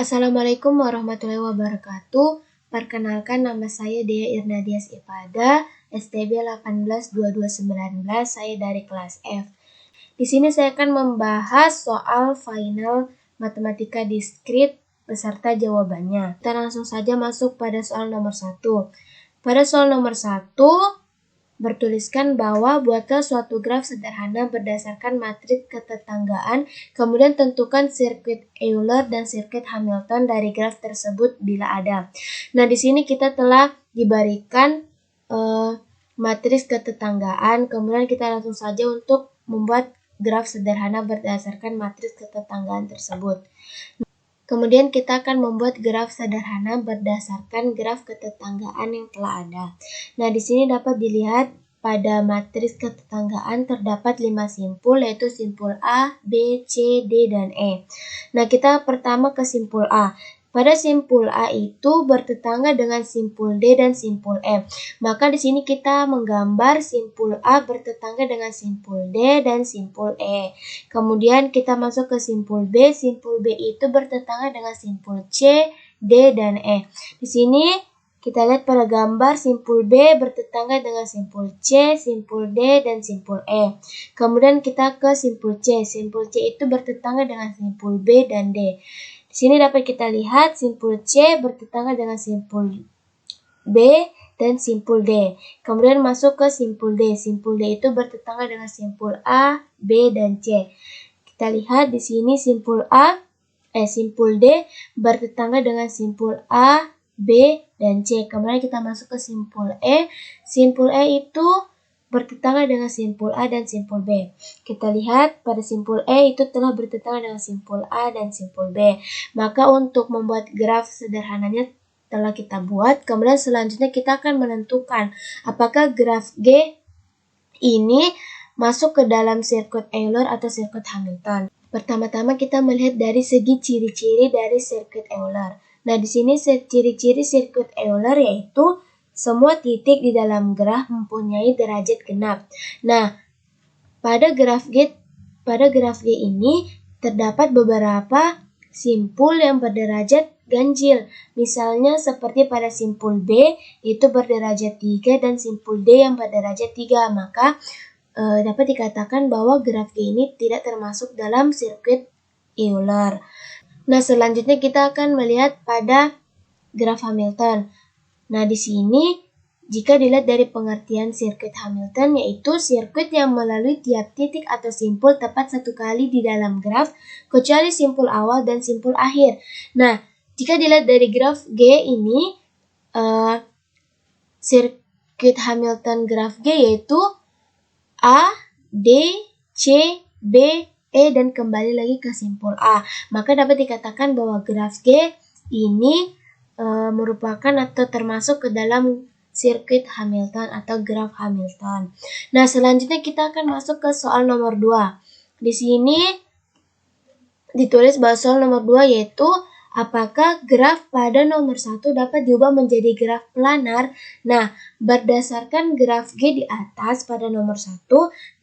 Assalamualaikum warahmatullahi wabarakatuh. Perkenalkan, nama saya Dea Irnadias Ipada, STB 182219, saya dari kelas F. Di sini saya akan membahas soal final matematika diskrit beserta jawabannya. Kita langsung saja masuk pada soal nomor 1. Pada soal nomor 1, bertuliskan bahwa buatlah suatu graf sederhana berdasarkan matriks ketetanggaan, kemudian tentukan sirkuit Euler dan sirkuit Hamilton dari graf tersebut bila ada. Nah, di sini kita telah diberikan matriks ketetanggaan, kemudian kita langsung saja untuk membuat graf sederhana berdasarkan matriks ketetanggaan tersebut. Kemudian kita akan membuat graf sederhana berdasarkan graf ketetanggaan yang telah ada. Nah, di sini dapat dilihat pada matriks ketetanggaan terdapat 5 simpul, yaitu simpul A, B, C, D, dan E. Nah, kita pertama ke simpul A. Pada simpul A itu bertetangga dengan simpul D dan simpul E. Maka di sini kita menggambar simpul A bertetangga dengan simpul D dan simpul E. Kemudian kita masuk ke simpul B. Simpul B itu bertetangga dengan simpul C, D, dan E. Di sini kita lihat pada gambar simpul B bertetangga dengan simpul C, simpul D, dan simpul E. Kemudian kita ke simpul C. Simpul C itu bertetangga dengan simpul B dan D. Di sini dapat kita lihat simpul C bertetangga dengan simpul B dan simpul D. Kemudian masuk ke simpul D. Simpul D itu bertetangga dengan simpul A, B, dan C. Kita lihat di sini simpul D bertetangga dengan simpul A, B, dan C. Kemudian kita masuk ke simpul E. Simpul E itu bertetangga dengan simpul A dan simpul B. Kita lihat pada simpul E itu telah bertetangga dengan simpul A dan simpul B. Maka untuk membuat graf sederhananya telah kita buat. Kemudian selanjutnya kita akan menentukan apakah graf G ini masuk ke dalam sirkuit Euler atau sirkuit Hamilton. Pertama-tama kita melihat dari segi ciri-ciri dari sirkuit Euler. Nah, di sini ciri-ciri sirkuit Euler yaitu semua titik di dalam graf mempunyai derajat genap. Nah, pada graf G ini terdapat beberapa simpul yang berderajat ganjil. Misalnya seperti pada simpul B itu berderajat 3 dan simpul D yang berderajat 3. Maka dapat dikatakan bahwa graf G ini tidak termasuk dalam sirkuit Euler. Nah, selanjutnya kita akan melihat pada graf Hamilton. Nah, di sini jika dilihat dari pengertian sirkuit Hamilton, yaitu sirkuit yang melalui tiap titik atau simpul tepat satu kali di dalam graf, kecuali simpul awal dan simpul akhir. Nah, jika dilihat dari graf G ini, sirkuit Hamilton graf G yaitu A, D, C, B, E, dan kembali lagi ke simpul A. Maka dapat dikatakan bahwa graf G ini merupakan atau termasuk ke dalam sirkuit Hamilton atau graf Hamilton. Nah, selanjutnya kita akan masuk ke soal nomor 2. Di sini ditulis bahwa soal nomor 2 yaitu apakah graf pada nomor 1 dapat diubah menjadi graf planar? Nah, berdasarkan graf G di atas pada nomor 1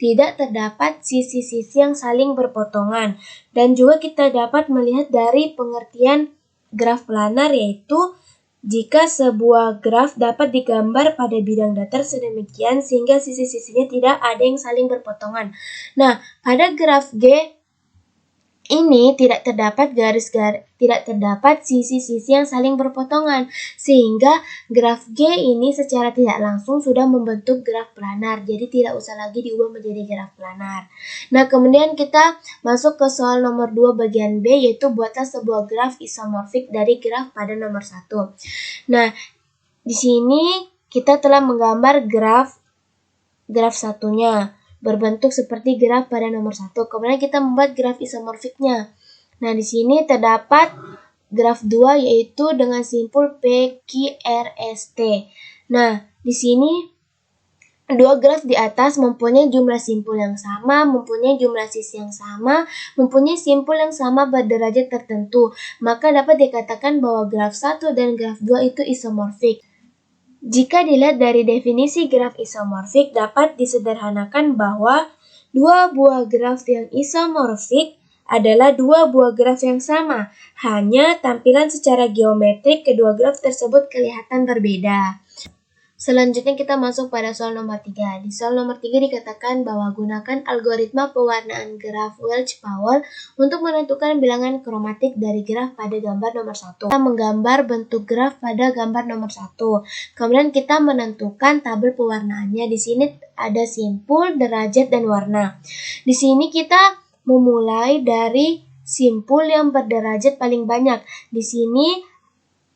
tidak terdapat sisi-sisi yang saling berpotongan. Dan juga kita dapat melihat dari pengertian graf planar yaitu jika sebuah graf dapat digambar pada bidang datar sedemikian sehingga sisi-sisinya tidak ada yang saling berpotongan. Nah, pada graf G ini tidak terdapat sisi-sisi yang saling berpotongan, sehingga graf G ini secara tidak langsung sudah membentuk graf planar, jadi tidak usah lagi diubah menjadi graf planar. Nah, kemudian kita masuk ke soal nomor 2 bagian B, yaitu buatlah sebuah graf isomorfik dari graf pada nomor 1. Nah, di sini kita telah menggambar graf satunya berbentuk seperti graf pada nomor 1. Kemudian kita membuat graf isomorfiknya. Nah, di sini terdapat graf 2 yaitu dengan simpul PQRST. Nah, di sini dua graf di atas mempunyai jumlah simpul yang sama, mempunyai jumlah sisi yang sama, mempunyai simpul yang sama berderajat tertentu. Maka dapat dikatakan bahwa graf 1 dan graf 2 itu isomorfik. Jika dilihat dari definisi graf isomorfik, dapat disederhanakan bahwa dua buah graf yang isomorfik adalah dua buah graf yang sama, hanya tampilan secara geometrik kedua graf tersebut kelihatan berbeda. Selanjutnya kita masuk pada soal nomor 3. Di soal nomor 3 dikatakan bahwa gunakan algoritma pewarnaan graf Welch-Powell untuk menentukan bilangan kromatik dari graf pada gambar nomor 1. Kita menggambar bentuk graf pada gambar nomor 1. Kemudian kita menentukan tabel pewarnaannya. Di sini ada simpul, derajat, dan warna. Di sini kita memulai dari simpul yang berderajat paling banyak. Di sini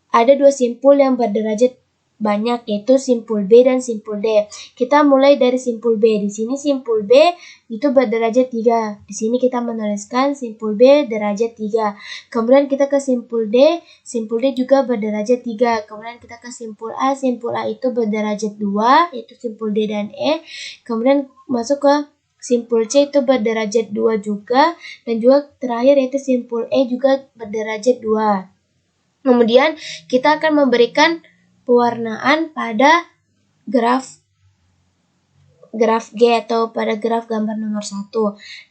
ada dua simpul yang berderajat banyak, yaitu simpul B dan simpul D. Kita mulai dari simpul B. Di sini simpul B itu berderajat 3. Di sini kita menuliskan simpul B derajat 3. Kemudian kita ke simpul D juga berderajat 3. Kemudian kita ke simpul A itu berderajat 2, yaitu simpul D dan E. Kemudian masuk ke simpul C itu berderajat 2 juga, dan juga terakhir yaitu simpul E juga berderajat 2. Kemudian kita akan memberikan pewarnaan pada graf G atau pada graf gambar nomor 1.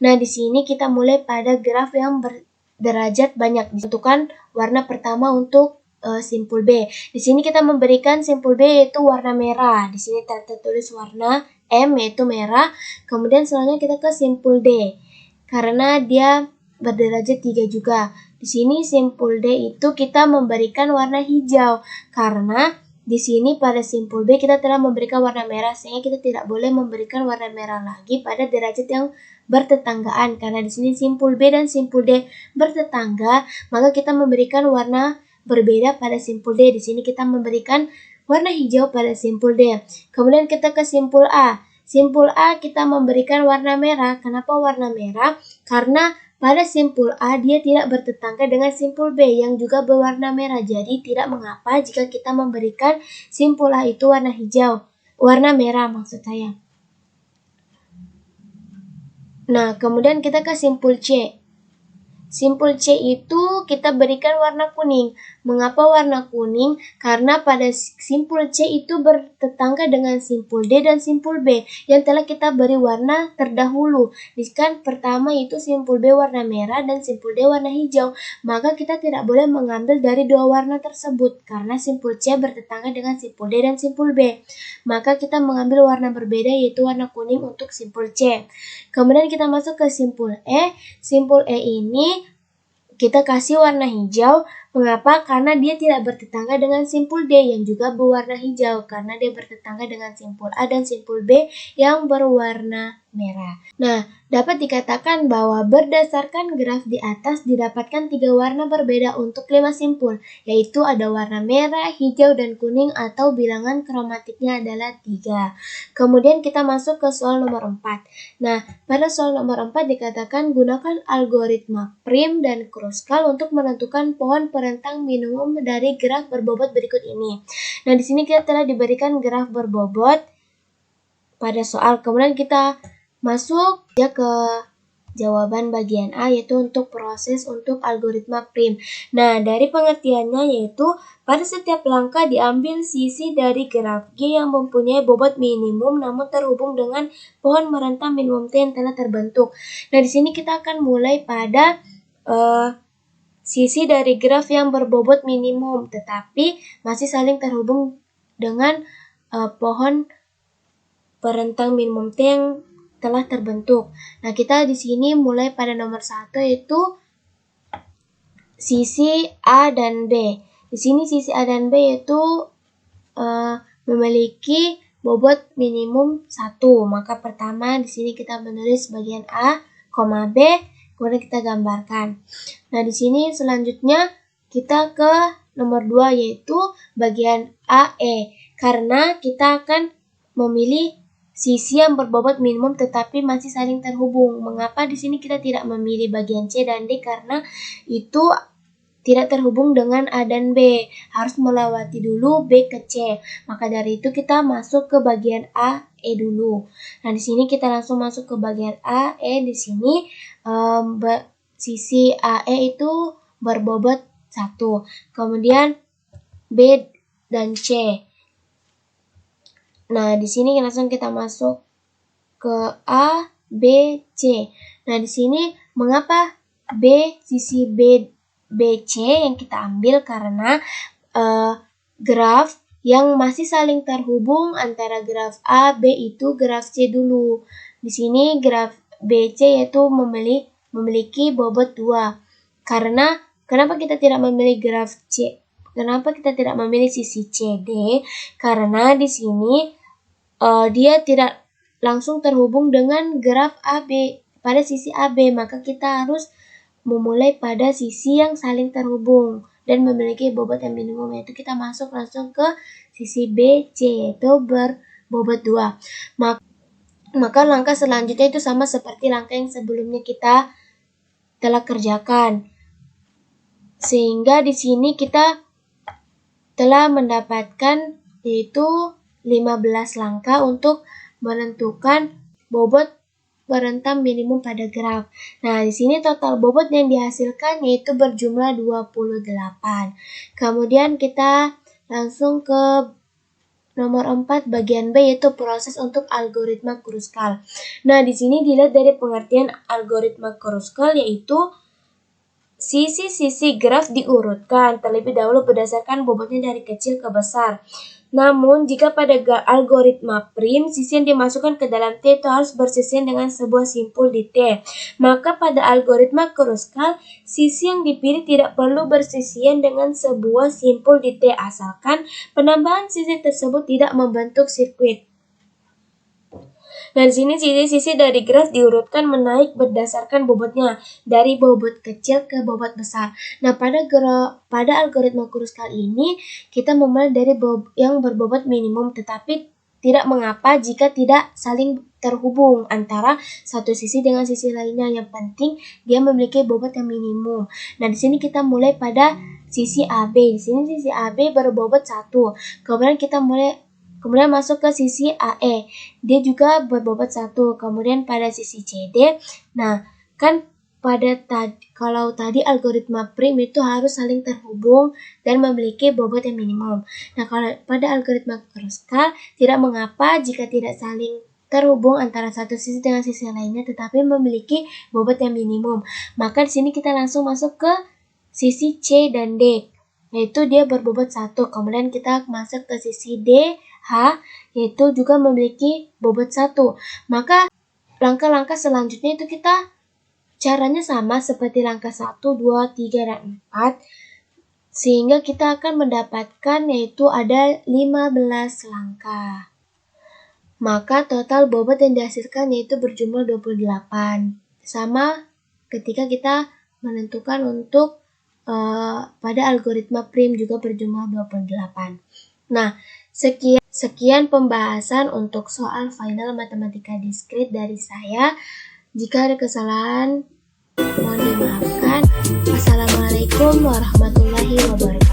Nah, di sini kita mulai pada graf yang berderajat banyak. Ditentukan warna pertama untuk simpul B. Di sini kita memberikan simpul B yaitu warna merah. Di sini tertulis warna M yaitu merah. Kemudian selanjutnya kita ke simpul D karena dia berderajat 3 juga. Di sini simpul D itu kita memberikan warna hijau karena di sini pada simpul B kita telah memberikan warna merah, sehingga kita tidak boleh memberikan warna merah lagi pada derajat yang bertetanggaan. Karena di sini simpul B dan simpul D bertetangga, maka kita memberikan warna berbeda pada simpul D. Di sini kita memberikan warna hijau pada simpul D. Kemudian kita ke simpul A. Simpul A kita memberikan warna merah. Kenapa warna merah? Karena pada simpul A dia tidak bertetangga dengan simpul B yang juga berwarna merah. Jadi tidak mengapa jika kita memberikan simpul A itu warna hijau, warna merah maksud saya. Nah, kemudian kita ke simpul C. Simpul C itu kita berikan warna kuning. Mengapa warna kuning? Karena pada simpul C itu bertetangga dengan simpul D dan simpul B yang telah kita beri warna terdahulu. Kan pertama itu simpul B warna merah dan simpul D warna hijau. Maka kita tidak boleh mengambil dari dua warna tersebut karena simpul C bertetangga dengan simpul D dan simpul B. Maka kita mengambil warna berbeda yaitu warna kuning untuk simpul C. Kemudian kita masuk ke simpul E. Simpul E ini kita kasih warna hijau. Mengapa? Karena dia tidak bertetangga dengan simpul D yang juga berwarna hijau, karena dia bertetangga dengan simpul A dan simpul B yang berwarna merah. Nah, dapat dikatakan bahwa berdasarkan graf di atas didapatkan 3 warna berbeda untuk 5 simpul, yaitu ada warna merah, hijau, dan kuning atau bilangan kromatiknya adalah 3. Kemudian kita masuk ke soal nomor 4. Nah, pada soal nomor 4 dikatakan gunakan algoritma prim dan Kruskal untuk menentukan pohon perentang minimum dari graf berbobot berikut ini. Nah, di sini kita telah diberikan graf berbobot pada soal. Kemudian kita masuk ya ke jawaban bagian A yaitu untuk proses untuk algoritma prim. Nah, dari pengertiannya yaitu pada setiap langkah diambil sisi dari graf G yang mempunyai bobot minimum namun terhubung dengan pohon merentang minimum T yang telah terbentuk. Nah, di sini kita akan mulai pada sisi dari graf yang berbobot minimum tetapi masih saling terhubung dengan pohon perentang minimum T yang telah terbentuk. Nah, kita di sini mulai pada nomor 1 yaitu sisi A dan B. Di sini sisi A dan B yaitu memiliki bobot minimum 1. Maka pertama di sini kita menulis bagian A, B, kemudian kita gambarkan. Nah, di sini selanjutnya kita ke nomor 2 yaitu bagian AE. Karena kita akan memilih sisi yang berbobot minimum tetapi masih saling terhubung. Mengapa di sini kita tidak memilih bagian C dan D? Karena itu tidak terhubung dengan A dan B. Harus melewati dulu B ke C. Maka dari itu kita masuk ke bagian A, E dulu. Nah, di sini kita langsung masuk ke bagian A, E. Di sini sisi AE itu berbobot 1. Kemudian B dan C. Nah, di sini langsung kita masuk ke A, B, C. Nah, di sini mengapa sisi BC yang kita ambil karena graf yang masih saling terhubung antara graf A, B itu graf C dulu. Di sini graf BC yaitu memiliki bobot 2. Kenapa kita tidak memilih graf C? Kenapa kita tidak memilih sisi CD? Karena di sini dia tidak langsung terhubung dengan graf AB pada sisi AB, maka kita harus memulai pada sisi yang saling terhubung dan memiliki bobot yang minimum, yaitu kita masuk langsung ke sisi BC yaitu berbobot 2. Maka langkah selanjutnya itu sama seperti langkah yang sebelumnya kita telah kerjakan. Sehingga di sini kita telah mendapatkan yaitu 15 langkah untuk menentukan bobot berentam minimum pada graf. Nah, di sini total bobot yang dihasilkan yaitu berjumlah 28. Kemudian kita langsung ke nomor 4 bagian B yaitu proses untuk algoritma Kruskal. Nah, di sini dilihat dari pengertian algoritma Kruskal yaitu sisi-sisi graf diurutkan terlebih dahulu berdasarkan bobotnya dari kecil ke besar. Namun, jika pada algoritma prim, sisi yang dimasukkan ke dalam T itu harus bersisian dengan sebuah simpul di T. Maka pada algoritma Kruskal, sisi yang dipilih tidak perlu bersisian dengan sebuah simpul di T asalkan penambahan sisi tersebut tidak membentuk sirkuit. Nah, di sini sisi-sisi dari graf diurutkan menaik berdasarkan bobotnya dari bobot kecil ke bobot besar. Nah, pada algoritma Kruskal ini kita memulai dari yang berbobot minimum, tetapi tidak mengapa jika tidak saling terhubung antara satu sisi dengan sisi lainnya. Yang penting dia memiliki bobot yang minimum. Nah, di sini kita mulai pada sisi AB. Di sini sisi AB berbobot 1. Kemudian masuk ke sisi AE, dia juga berbobot 1. Kemudian pada sisi CD, nah kan kalau tadi algoritma prim itu harus saling terhubung dan memiliki bobot yang minimum. Nah, kalau pada algoritma Kruskal tidak mengapa jika tidak saling terhubung antara satu sisi dengan sisi lainnya, tetapi memiliki bobot yang minimum. Maka di sini kita langsung masuk ke sisi C dan D, yaitu dia berbobot 1. Kemudian kita masuk ke sisi D, H, yaitu juga memiliki bobot 1. Maka langkah-langkah selanjutnya itu kita caranya sama seperti langkah 1, 2, 3, dan 4. Sehingga kita akan mendapatkan yaitu ada 15 langkah. Maka total bobot yang dihasilkan yaitu berjumlah 28. Sama ketika kita menentukan untuk pada algoritma prim juga berjumlah 28. Nah, sekian pembahasan untuk soal final matematika diskrit dari saya. Jika ada kesalahan, mohon dimaafkan. Wassalamualaikum warahmatullahi wabarakatuh.